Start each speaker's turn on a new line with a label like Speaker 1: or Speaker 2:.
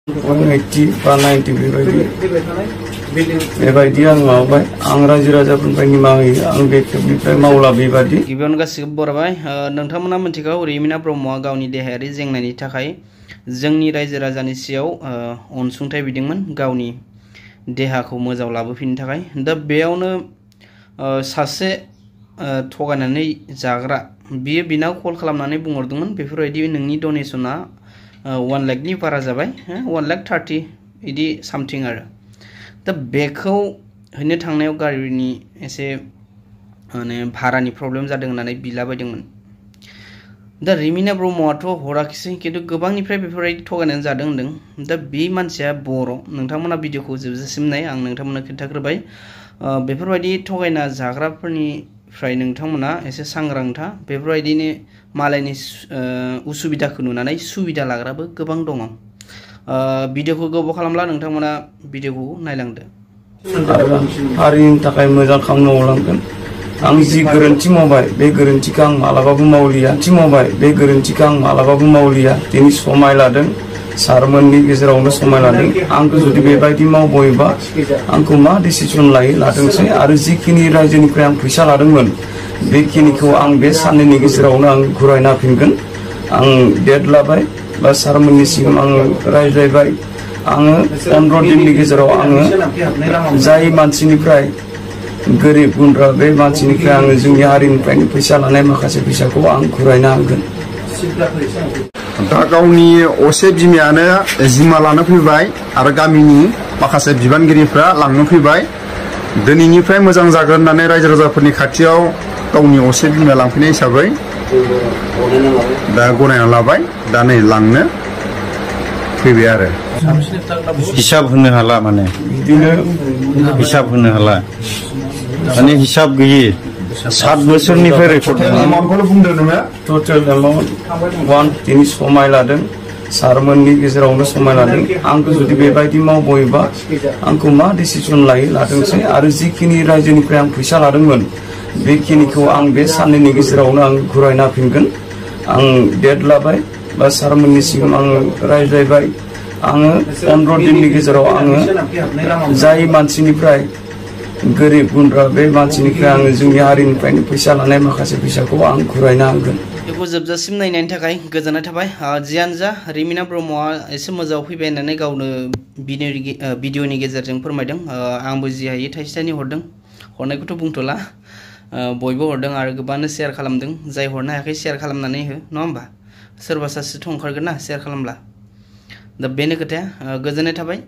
Speaker 1: 80 बा 90 बेबायदि आं मावबाय आं रायजो राजाफोरनिफ्राय निमाहा होयो आं बे खेबनिफ्राय मावला बेबायदि
Speaker 2: गिबियावनो गासिबो बरायबाय नोंथांमोना मिथिगौ रिमिना ब्रह्मआ गावनि देहायारि जेंनानि थाखाय जोंनि रायजो राजानि सायाव अनसुंथाइ बिदोंमोन गावनि देहाखौ मोजां लाबोफिननो थाखाय दा बेयावनो सासे थगायनानै जाग्रा बियो बिनाव कल खालामनानै बुंहरदोंमोन बेफोरबायदि नोंनि डनेशना 1 लाखनि बारा जाबाय 1,30,000 इदि सामथिं आरो दा बेखौ हैनो थांनायाव गारिनि एसे माने भारानि प्रब्लेम जादों होननानै बिलाबायदोंमोन दा रिमिना ब्रह्मआथ' हराखिसै खिन्थु गोबांनिफ्राय बेफोरबायदि थगायनानै जादों होनदों दा बे मानसिया बर' नोंथांमोना भिडिअखौ जोबजासिम नाय आं नोंथांमोननो खिन्थाग्रोबाय बेफोरबायदि थगायना जाग्राफोरनिफ्राय नोंथांमोना एसे सांग्रां था बेफोरबायदिनो मालायनि उसुबिदाखौ नुनानै सुबिदा लाग्राबो गोबां दङ भिडिअखौ गोबाव खालामला नोंथांमोना भिडिअखौ नायलांदो
Speaker 1: हारिनि थाखाय मोजां खामानि मावलांगोन आं जि गोरोन्थि मावबाय बे गोरोन्थिखौ आं मालाबाबो मावलिया दिनै समाय लादों सारमोननि गेजेरावनो समाय लादों आंखौ जुदि बेबायदि मावबोयोबा आंखौ मा डिसिजन लादोंसै आरो जिखिनि रायजोनिफ्राय आं फैसा लादोंमोन बेखिनिखौ आं बे साननैनि गेजेरावनो आं घुरायना होफिनगोन आं डेट लाबाय बा सारमोननि सिगां आं रायज्लायबाय आङो 15 दिननि गेजेराव आङो जाय मानसिनिफ्राय गोरिब गुन्द्रा बे मानसिनिफ्राय आङो जोंनि हारिनिफ्रायनो फैसा लानाय माखासे फैसाखौ आं घुरायना होगोन
Speaker 3: दा गावनि असे बिमायानो जिम्मा लानो फैबाय आरो गामिनि माखासे बिबानगिरिफ्रा लांनो फैबाय दिनैनिफ्राय मोजां जागोन होननानै रायजो राजाफोरनि खाथियाव गावनि असे बिमाया लांफैनाय हिसाबै दा गनायना लाबाय दा नै लांनो फैबाय आरो
Speaker 4: हिसाब होनो हाला माने
Speaker 1: बिदिनो
Speaker 4: हिसाब होनो हाला माने हिसाब गैयि 7 बोसोरनिफ्राय रेकर्ड
Speaker 3: एमाउन्टखौल' बुंदो नोङो
Speaker 1: टोटेल एमाउन्ट दिनै समाय लादों सारमोननि गेजेरावनो समाय लादों आंखौ जुदि बेबायदि मावबोयोबा आंखौ मा डिसिजन लादोंसै आरो जिखिनि रायजोनिफ्राय आं फैसा लादोंमोन बेखिनिखौ आं बे साननैनि गेजेरावनो आं घुरायना होफिनगोन आं डेट लाबाय बा सारमोननि सिगां आं रायज्लायबाय आङो 15 दिननि गेजेराव आङो जाय मानसिनिफ्राय गोरिब गुन्द्रा बे मानसिनिफ्राय आङो जोंनि हारिनिफ्रायनो फैसा लानाय माखासे फैसाखौ आं घुरायना होगोन
Speaker 2: बेखौ जोबजासिम नायनायनि थाखाय गोजोननाय थाबाय जियानो जा रिमिना ब्रह्मआ एसे मोजाङाव फैबाय होननानै गावनो भिडिअनि गेजेरजों फोरमायदों आंबो जि हायो थाइसे थाइनै हरदों हरनायखौथ' बुंथ'ला बयबो हरदों आरो गोबाङानो शेयार खालामदों जाय हरनो हायाखै शेयार खालामनानै हो नङा होमबा सोरबा सासेथ' ओंखारगोन ना शेयार खालामब्ला दा बेनो खोथाया गोजोननाय थाबाय